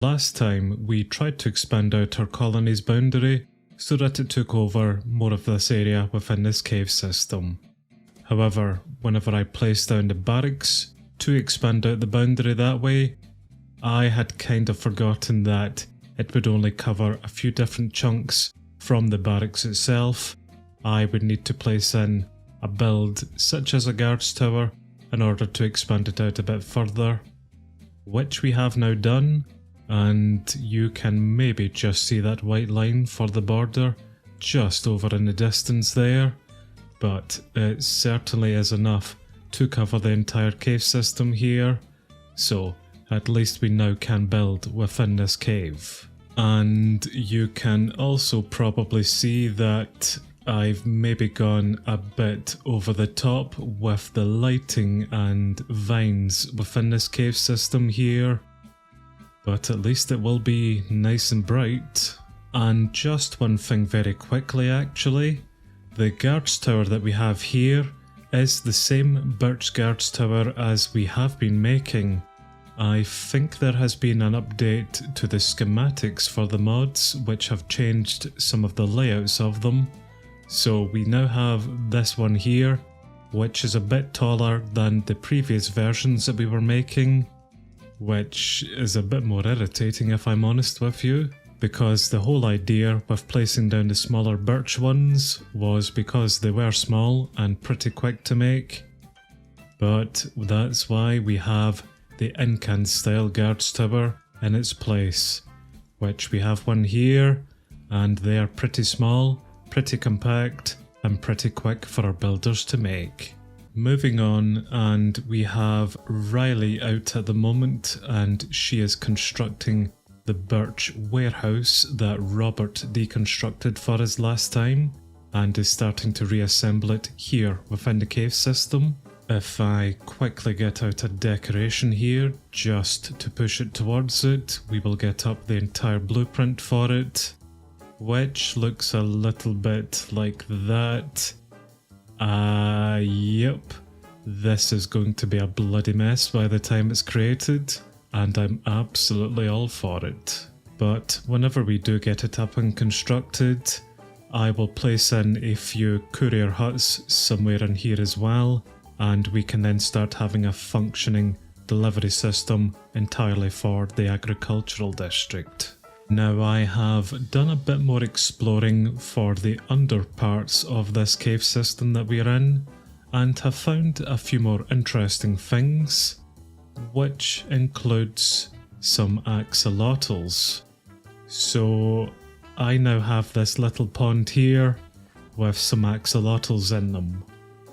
Last time we tried to expand out our colony's boundary so that it took over more of this area within this cave system. However, whenever I placed down the barracks to expand out the boundary that way, I had kind of forgotten that it would only cover a few different chunks from the barracks itself. I would need to place in a build such as a guards tower in order to expand it out a bit further, which we have now done, and you can maybe just see that white line for the border just over in the distance there, but it certainly is enough to cover the entire cave system here, so at least we now can build within this cave. And you can also probably see that I've maybe gone a bit over the top with the lighting and vines within this cave system here, but at least it will be nice and bright. And just one thing very quickly actually, the guards tower that we have here is the same birch guards tower as we have been making. I think there has been an update to the schematics for the mods which have changed some of the layouts of them. So we now have this one here, which is a bit taller than the previous versions that we were making, which is a bit more irritating if I'm honest with you, because the whole idea with placing down the smaller birch ones was because they were small and pretty quick to make. But that's why we have the Incan style guards tower in its place, which we have one here, and they are pretty small, pretty compact, and pretty quick for our builders to make. Moving on, and we have Riley out at the moment, and she is constructing the birch warehouse that Robert deconstructed for us last time, and is starting to reassemble it here within the cave system. If I quickly get out a decoration here just to push it towards it, we will get up the entire blueprint for it, which looks a little bit like that. Yep, this is going to be a bloody mess by the time it's created, and I'm absolutely all for it. But whenever we do get it up and constructed, I will place in a few courier huts somewhere in here as well, and we can then start having a functioning delivery system entirely for the agricultural district. Now I have done a bit more exploring for the under parts of this cave system that we're in, and have found a few more interesting things, which includes some axolotls. So I now have this little pond here with some axolotls in them,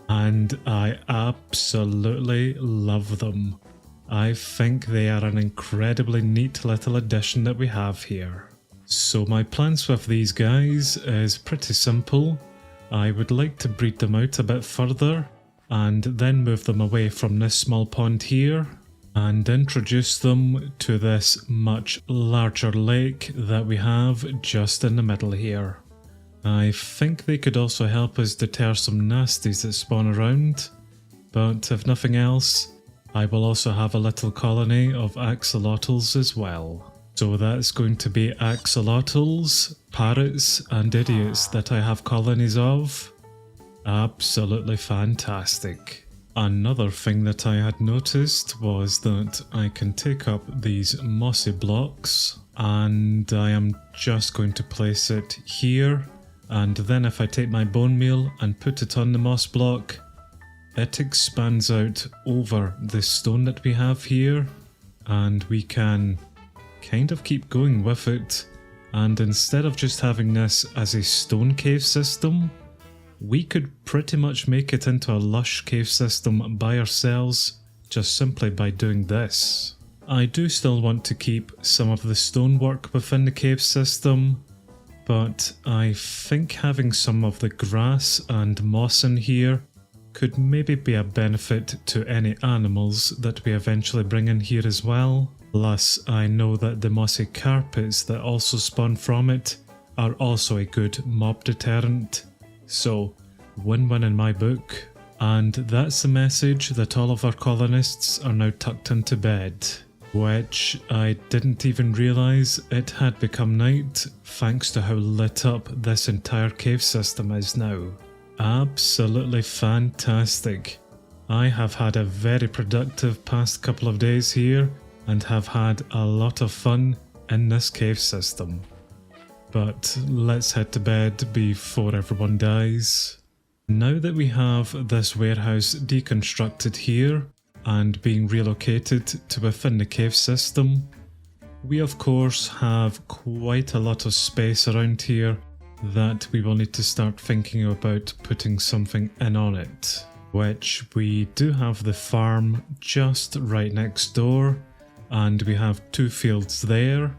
and I absolutely love them. I think they are an incredibly neat little addition that we have here. So my plans with these guys is pretty simple. I would like to breed them out a bit further, and then move them away from this small pond here, and introduce them to this much larger lake that we have just in the middle here. I think they could also help us deter some nasties that spawn around, but if nothing else, I will also have a little colony of axolotls as well. So that's going to be axolotls, parrots, and idiots that I have colonies of. Absolutely fantastic. Another thing that I had noticed was that I can take up these mossy blocks, and I am just going to place it here, and then if I take my bone meal and put it on the moss block, it expands out over the stone that we have here, and we can kind of keep going with it, and instead of just having this as a stone cave system, we could pretty much make it into a lush cave system by ourselves just simply by doing this. I do still want to keep some of the stonework within the cave system, but I think having some of the grass and moss in here could maybe be a benefit to any animals that we eventually bring in here as well. Plus, I know that the mossy carpets that also spawn from it are also a good mob deterrent. So, win-win in my book. And that's the message that all of our colonists are now tucked into bed. which I didn't even realise it had become night thanks to how lit up this entire cave system is now. Absolutely fantastic. I have had a very productive past couple of days here and have had a lot of fun in this cave system. But let's head to bed before everyone dies. Now that we have this warehouse deconstructed here and being relocated to within the cave system, we of course have quite a lot of space around here that we will need to start thinking about putting something in on it. Which we do have the farm just right next door, and we have 2 fields there,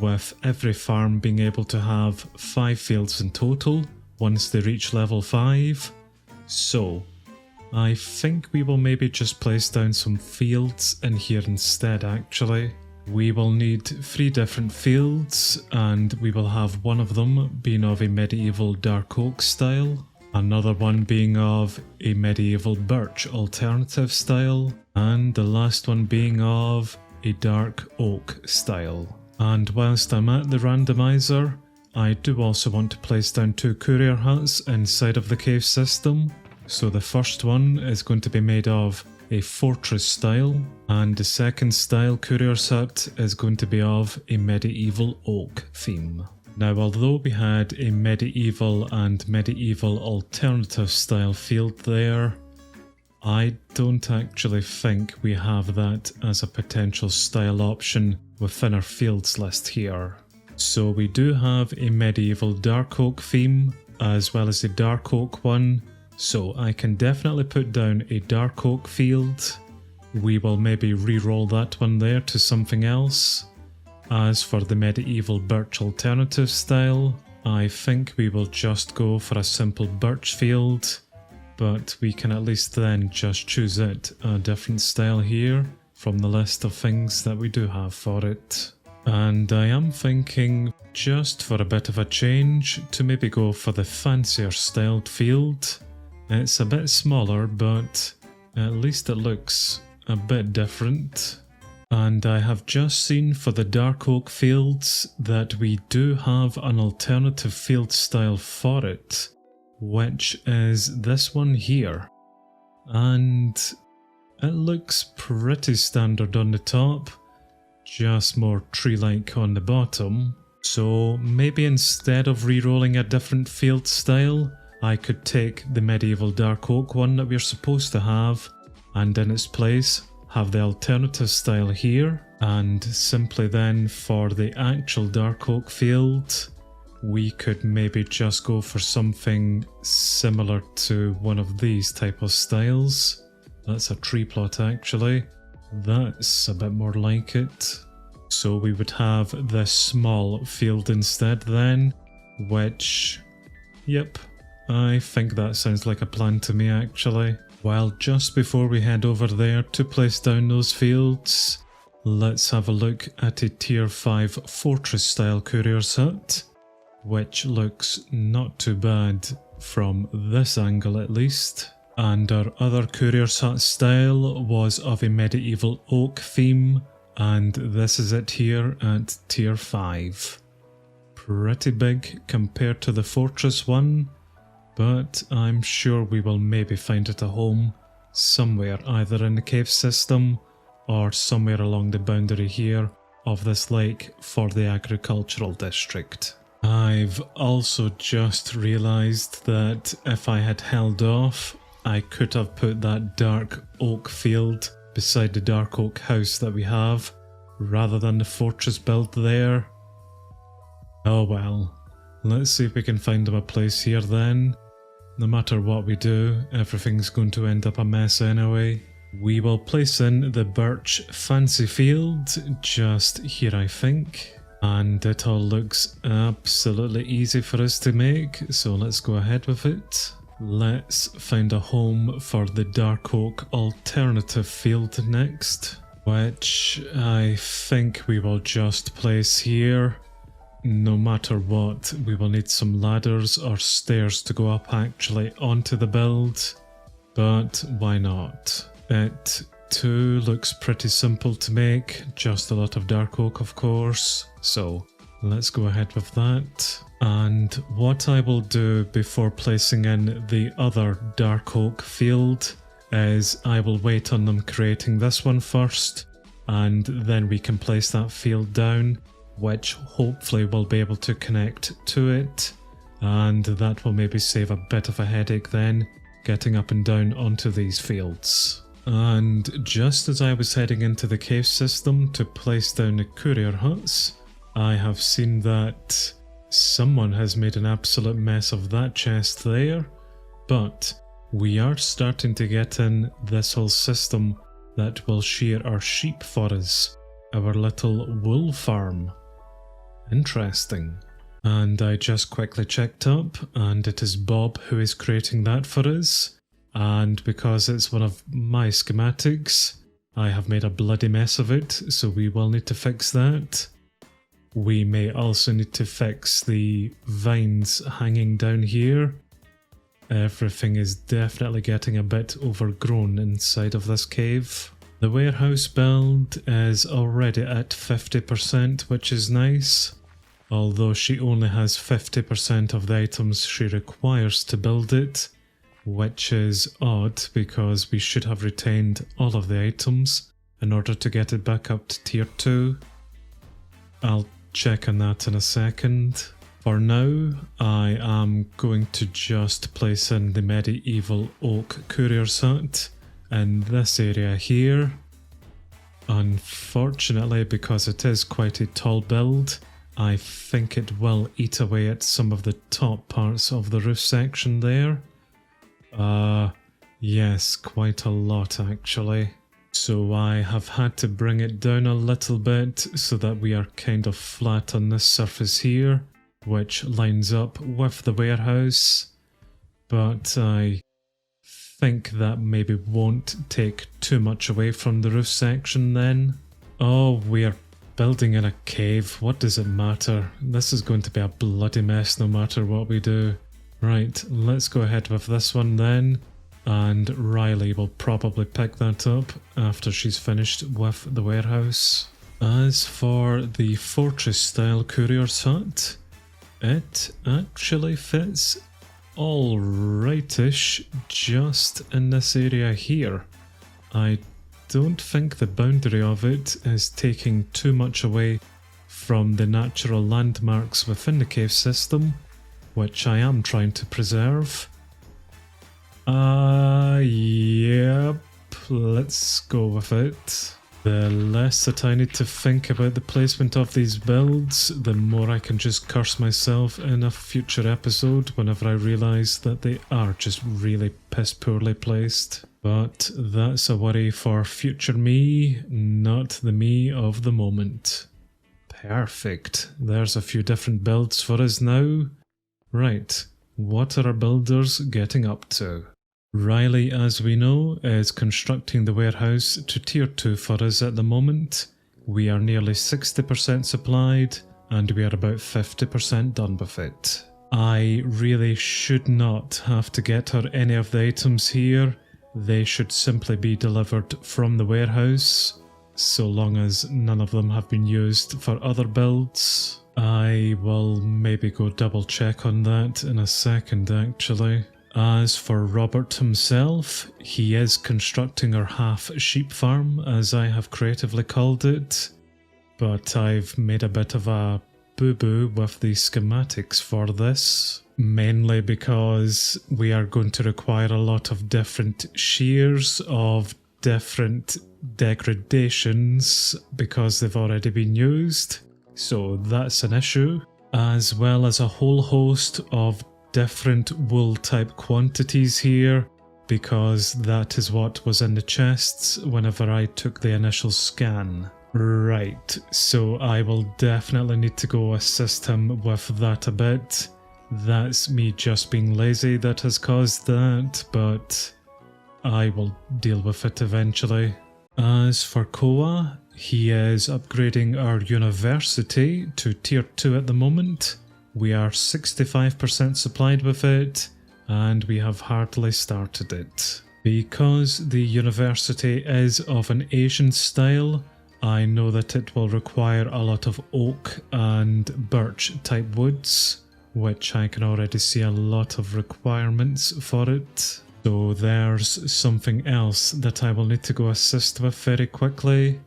with every farm being able to have 5 fields in total once they reach level 5. So I think we will maybe just place down some fields in here instead actually. We will need 3 different fields, and we will have one of them being of a medieval dark oak style, another one being of a medieval birch alternative style, and the last one being of a dark oak style. And whilst I'm at the randomizer, I do also want to place down 2 courier huts inside of the cave system. So the first one is going to be made of a fortress style, and the second style courier hut is going to be of a medieval oak theme. Now, although we had a medieval and medieval alternative style field there, I don't actually think we have that as a potential style option within our fields list here. So we do have a medieval dark oak theme as well as a dark oak one, so I can definitely put down a dark oak field. We will maybe re-roll that one there to something else. As for the medieval birch alternative style, I think we will just go for a simple birch field, but we can at least then just choose it a different style here from the list of things that we do have for it. And I am thinking, just for a bit of a change, to maybe go for the fancier styled field. It's a bit smaller, but at least it looks a bit different. And I have just seen for the dark oak fields that we do have an alternative field style for it, which is this one here. And it looks pretty standard on the top, just more tree-like on the bottom. So maybe instead of re-rolling a different field style, I could take the medieval dark oak one that we're supposed to have, and in its place have the alternative style here, and simply then for the actual dark oak field, we could maybe just go for something similar to one of these type of styles. That's a tree plot actually. That's a bit more like it. So we would have this small field instead then, which, yep, I think that sounds like a plan to me actually. Well, just before we head over there to place down those fields, let's have a look at a tier 5 fortress style courier's hut, which looks not too bad from this angle at least. And our other courier's hut style was of a medieval oak theme, and this is it here at tier 5. Pretty big compared to the fortress one, but I'm sure we will maybe find it a home somewhere, either in the cave system or somewhere along the boundary here of this lake for the agricultural district. I've also just realised that if I had held off, I could have put that dark oak field beside the dark oak house that we have, rather than the fortress built there. Oh well, let's see if we can find him a place here then. No matter what we do, everything's going to end up a mess anyway. We will place in the birch fancy field just here I think, and it all looks absolutely easy for us to make, so let's go ahead with it. Let's find a home for the dark oak alternative field next, which I think we will just place here. No matter what, we will need some ladders or stairs to go up actually onto the build, but why not? It 2 looks pretty simple to make, just a lot of dark oak of course, so let's go ahead with that. And what I will do before placing in the other dark oak field is I will wait on them creating this one first, and then we can place that field down, which hopefully will be able to connect to it, and that will maybe save a bit of a headache then, getting up and down onto these fields. And just as I was heading into the cave system to place down the courier huts, I have seen that someone has made an absolute mess of that chest there, but we are starting to get in this whole system that will shear our sheep for us, our little wool farm. Interesting. And I just quickly checked up, and it is Bob who is creating that for us, and because it's one of my schematics, I have made a bloody mess of it, so we will need to fix that. We may also need to fix the vines hanging down here. Everything is definitely getting a bit overgrown inside of this cave. The warehouse build is already at 50%, which is nice, although she only has 50% of the items she requires to build it, which is odd because we should have retained all of the items in order to get it back up to tier 2. I'll check on that in a second. For now, I am going to just place in the medieval oak courier's hut in this area here. Unfortunately, because it is quite a tall build, I think it will eat away at some of the top parts of the roof section there. Yes, quite a lot actually. So I have had to bring it down a little bit so that we are kind of flat on this surface here, which lines up with the warehouse, but I think that maybe won't take too much away from the roof section then. Oh, we're building in a cave, what does it matter? This is going to be a bloody mess no matter what we do. Right, let's go ahead with this one then, and Riley will probably pick that up after she's finished with the warehouse. As for the fortress style courier's hut, it actually fits all rightish just in this area here. I don't think the boundary of it is taking too much away from the natural landmarks within the cave system, which I am trying to preserve. Yep, let's go with it. The less that I need to think about the placement of these builds, the more I can just curse myself in a future episode whenever I realise that they are just really piss poorly placed. But that's a worry for future me, not the me of the moment. Perfect. There's a few different builds for us now. Right, what are our builders getting up to? Riley, as we know, is constructing the warehouse to tier 2 for us at the moment. We are nearly 60% supplied, and we are about 50% done with it. I really should not have to get her any of the items here. They should simply be delivered from the warehouse, so long as none of them have been used for other builds. I will maybe go double check on that in a second actually. As for Robert himself, he is constructing our half sheep farm, as I have creatively called it, but I've made a bit of a boo-boo with the schematics for this, mainly because we are going to require a lot of different shears of different degradations because they've already been used, so that's an issue, as well as a whole host of different wool type quantities here, because that is what was in the chests whenever I took the initial scan. Right, so I will definitely need to go assist him with that a bit. That's me just being lazy that has caused that, but I will deal with it eventually. As for Koa, he is upgrading our university to tier 2 at the moment. We are 65% supplied with it, and we have hardly started it. Because the university is of an Asian style, I know that it will require a lot of oak and birch type woods, which I can already see a lot of requirements for it. So there's something else that I will need to go assist with very quickly.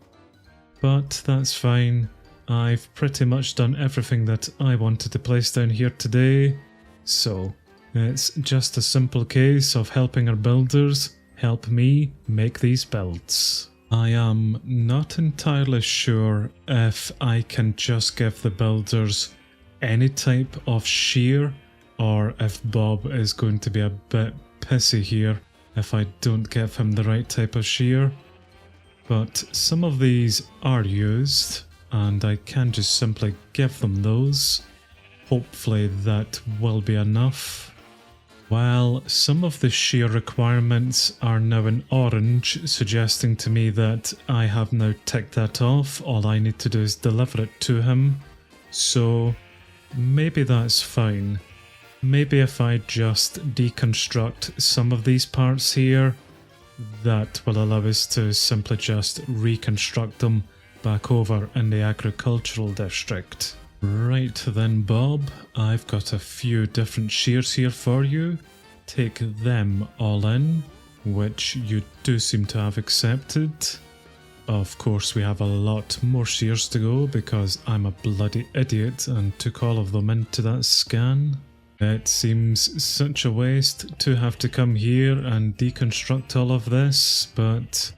But that's fine. I've pretty much done everything that I wanted to place down here today. So it's just a simple case of helping our builders help me make these builds. I am not entirely sure if I can just give the builders any type of shear, or if Bob is going to be a bit pissy here if I don't give him the right type of shear. But some of these are used, and I can just simply give them those. Hopefully that will be enough. Well, some of the shear requirements are now in orange, suggesting to me that I have now ticked that off. All I need to do is deliver it to him. So maybe that's fine. Maybe if I just deconstruct some of these parts here, that will allow us to simply just reconstruct them back over in the agricultural district. Right then, Bob, I've got a few different shears here for you. Take them all in, which you do seem to have accepted. Of course, we have a lot more shears to go because I'm a bloody idiot and took all of them into that scan. It seems such a waste to have to come here and deconstruct all of this, but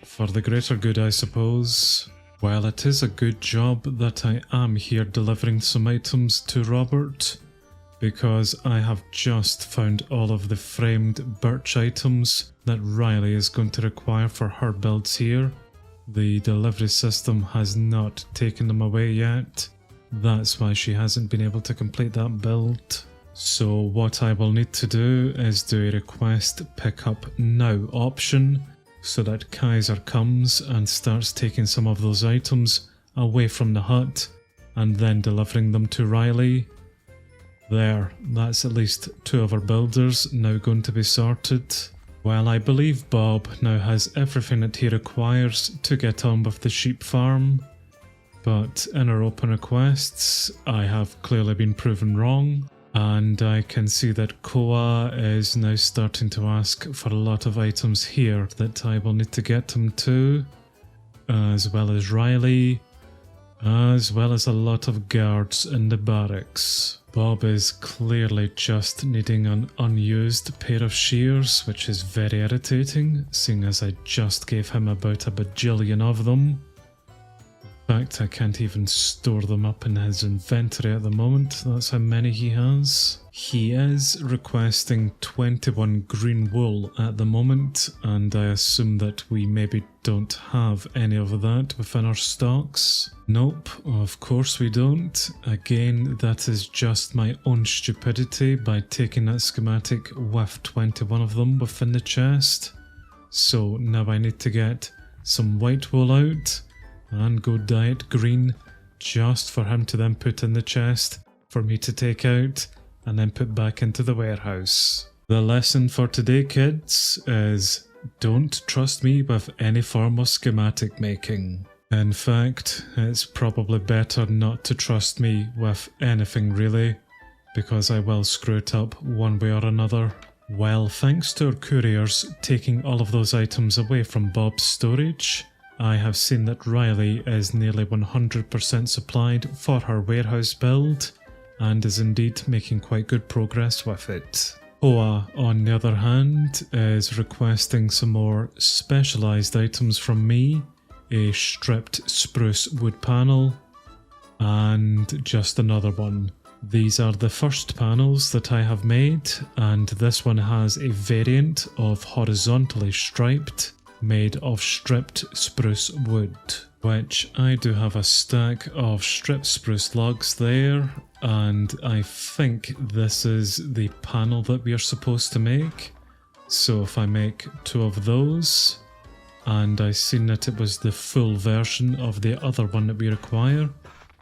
for the greater good, I suppose. Well, it is a good job that I am here delivering some items to Robert, because I have just found all of the framed birch items that Riley is going to require for her builds here. The delivery system has not taken them away yet. That's why she hasn't been able to complete that build. So what I will need to do is do a request pick up now option, so that Kaiser comes and starts taking some of those items away from the hut and then delivering them to Riley. There, that's at least two of our builders now going to be sorted. Well, I believe Bob now has everything that he requires to get on with the sheep farm, but in our open requests I have clearly been proven wrong. And I can see that Koa is now starting to ask for a lot of items here that I will need to get him to, as well as Riley, as well as a lot of guards in the barracks. Bob is clearly just needing an unused pair of shears, which is very irritating, seeing as I just gave him about a bajillion of them. In fact, I can't even store them up in his inventory at the moment, that's how many he has. He is requesting 21 green wool at the moment, and I assume that we maybe don't have any of that within our stocks. Nope, of course we don't. Again, that is just my own stupidity by taking that schematic with 21 of them within the chest. So now I need to get some white wool out and go dye it green just for him to then put in the chest for me to take out and then put back into the warehouse. The lesson for today, kids, is don't trust me with any form of schematic making. In fact, it's probably better not to trust me with anything really, because I will screw it up one way or another. Well, thanks to our couriers taking all of those items away from Bob's storage, I have seen that Riley is nearly 100% supplied for her warehouse build, and is indeed making quite good progress with it. Hoa, on the other hand, is requesting some more specialised items from me, a stripped spruce wood panel, and just another one. These are the first panels that I have made, and this one has a variant of horizontally striped, made of stripped spruce wood, which I do have a stack of stripped spruce logs there, and I think this is the panel that we are supposed to make. So if I make 2 of those, and I seen that it was the full version of the other one that we require,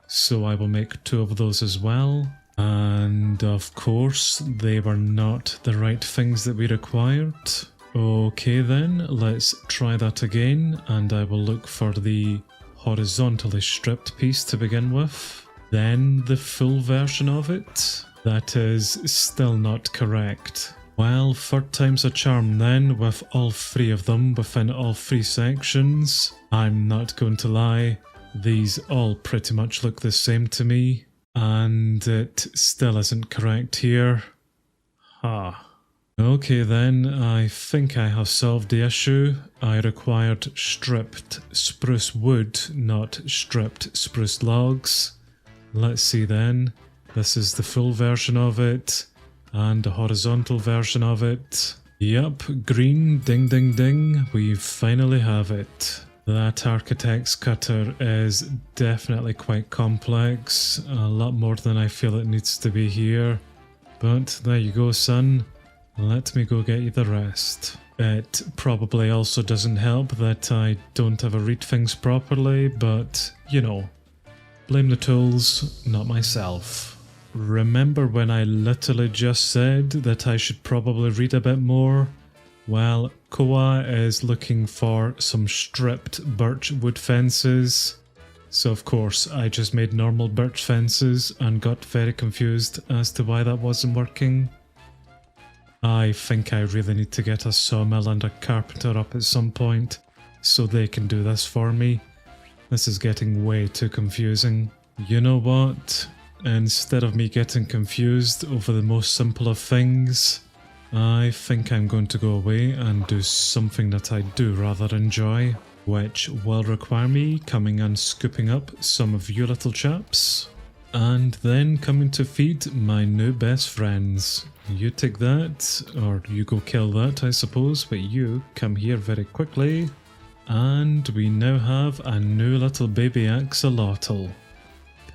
so I will make 2 of those as well. And of course they were not the right things that we required. Okay then, let's try that again, and I will look for the horizontally stripped piece to begin with. Then the full version of it. That is still not correct. Well, third time's a charm then, with all three of them within all three sections. I'm not going to lie, these all pretty much look the same to me, and it still isn't correct here. Okay then, I think I have solved the issue. I required stripped spruce wood, not stripped spruce logs. Let's see then. This is the full version of it, and the horizontal version of it. Yep, green, ding ding ding, we finally have it. That architect's cutter is definitely quite complex, a lot more than I feel it needs to be here. But there you go, son. Let me go get you the rest. It probably also doesn't help that I don't ever read things properly, but, you know, blame the tools, not myself. Remember when I literally just said that I should probably read a bit more? Well, Koa is looking for some stripped birch wood fences. So of course I just made normal birch fences and got very confused as to why that wasn't working. I think I really need to get a sawmill and a carpenter up at some point so they can do this for me. This is getting way too confusing. You know what? Instead of me getting confused over the most simple of things, I think I'm going to go away and do something that I do rather enjoy, which will require me coming and scooping up some of you little chaps, and then coming to feed my new best friends. You take that, or you go kill that I suppose, but you come here very quickly. And we now have a new little baby axolotl.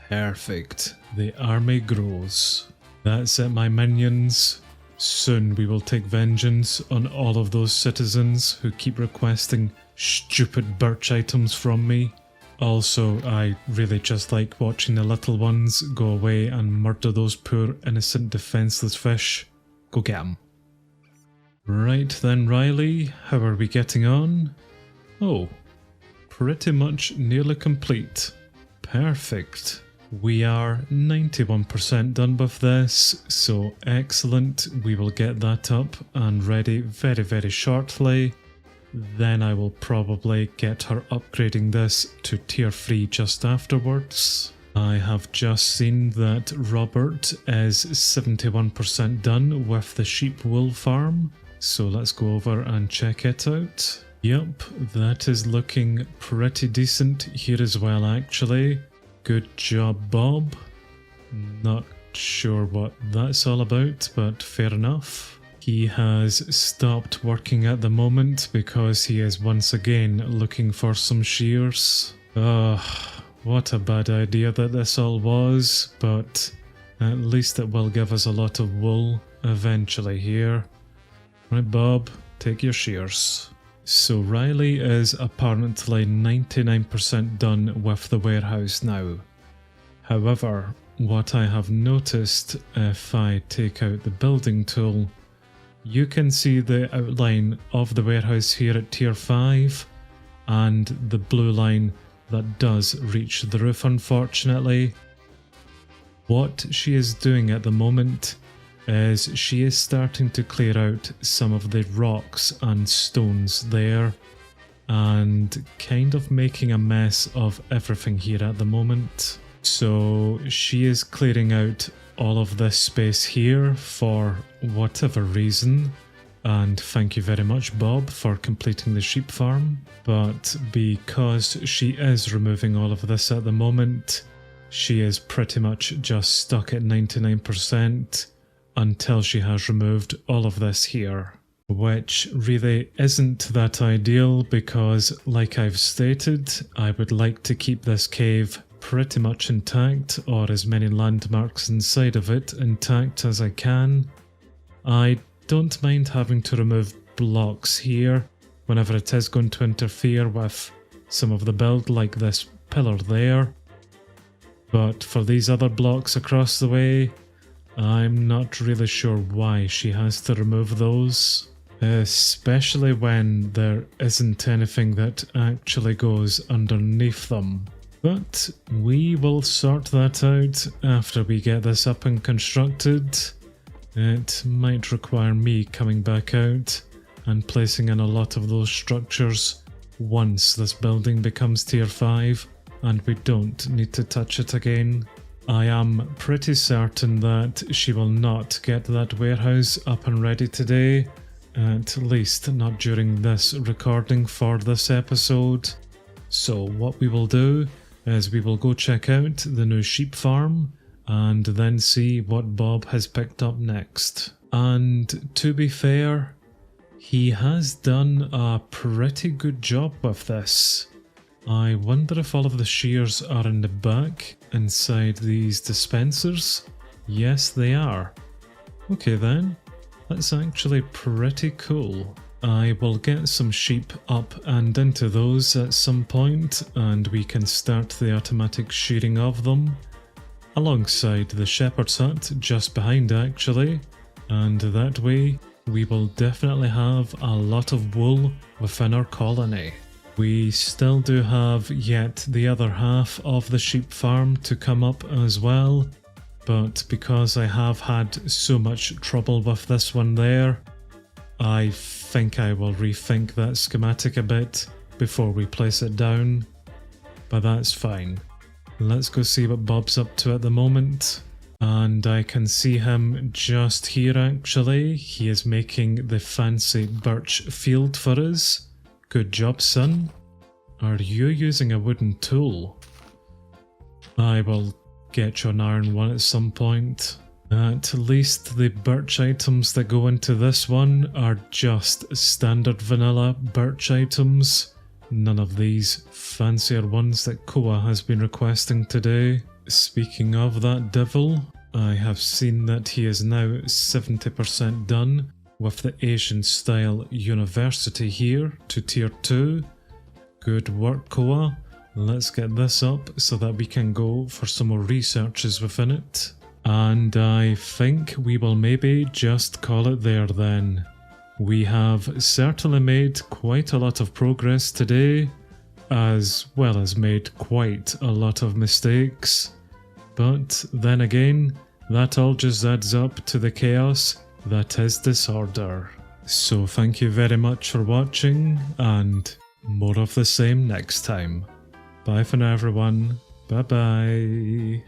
Perfect. The army grows. That's it, my minions. Soon we will take vengeance on all of those citizens who keep requesting stupid birch items from me. Also, I really just like watching the little ones go away and murder those poor innocent defenseless fish. Go get 'em. Right then, Riley, how are we getting on? Oh, pretty much nearly complete. Perfect. We are 91% done with this, so excellent. We will get that up and ready very, very shortly. Then I will probably get her upgrading this to tier 3 just afterwards. I have just seen that Robert is 71% done with the sheep wool farm, so let's go over and check it out. Yep, that is looking pretty decent here as well actually. Good job, Bob. Not sure what that's all about, but fair enough. He has stopped working at the moment because he is once again looking for some shears. What a bad idea that this all was, but at least it will give us a lot of wool eventually here. Right, Bob, take your shears. So Riley is apparently 99% done with the warehouse now. However, what I have noticed, if I take out the building tool, you can see the outline of the warehouse here at tier 5 and the blue line that does reach the roof, unfortunately. What she is doing at the moment is she is starting to clear out some of the rocks and stones there and kind of making a mess of everything here at the moment. So she is clearing out all of this space here for whatever reason, and thank you very much, Bob, for completing the sheep farm. But because she is removing all of this at the moment, she is pretty much just stuck at 99% until she has removed all of this here, which really isn't that ideal because, like I've stated, I would like to keep this cave pretty much intact, or as many landmarks inside of it intact as I can. I don't mind having to remove blocks here whenever it is going to interfere with some of the build, like this pillar there. But for these other blocks across the way, I'm not really sure why she has to remove those. especially when there isn't anything that actually goes underneath them. But we will sort that out after we get this up and constructed. It might require me coming back out and placing in a lot of those structures once this building becomes tier 5 and we don't need to touch it again. I am pretty certain that she will not get that warehouse up and ready today, at least not during this recording for this episode. So what we will do is we will go check out the new sheep farm and then see what Bob has picked up next. And to be fair, he has done a pretty good job with this. I wonder if all of the shears are in the back inside these dispensers. Yes, they are. Okay then, that's actually pretty cool. I will get some sheep up and into those at some point, and we can start the automatic shearing of them alongside the shepherd's hut just behind actually, and that way we will definitely have a lot of wool within our colony. We still do have yet the other half of the sheep farm to come up as well, but because I have had so much trouble with this one there, I think I will rethink that schematic a bit before we place it down, but that's fine. Let's go see what Bob's up to at the moment. And I can see him just here actually. He is making the fancy birch field for us. Good job, son. Are you using a wooden tool? I will get you an iron one at some point. At least the birch items that go into this one are just standard vanilla birch items. None of these fancier ones that Koa has been requesting today. Speaking of that devil, I have seen that he is now 70% done with the Asian style university here to tier 2. Good work, Koa. Let's get this up so that we can go for some more researches within it. And I think we will maybe just call it there then. We have certainly made quite a lot of progress today, as well as made quite a lot of mistakes. But then again, that all just adds up to the chaos that is disorder. So thank you very much for watching, and more of the same next time. Bye for now everyone. Bye bye.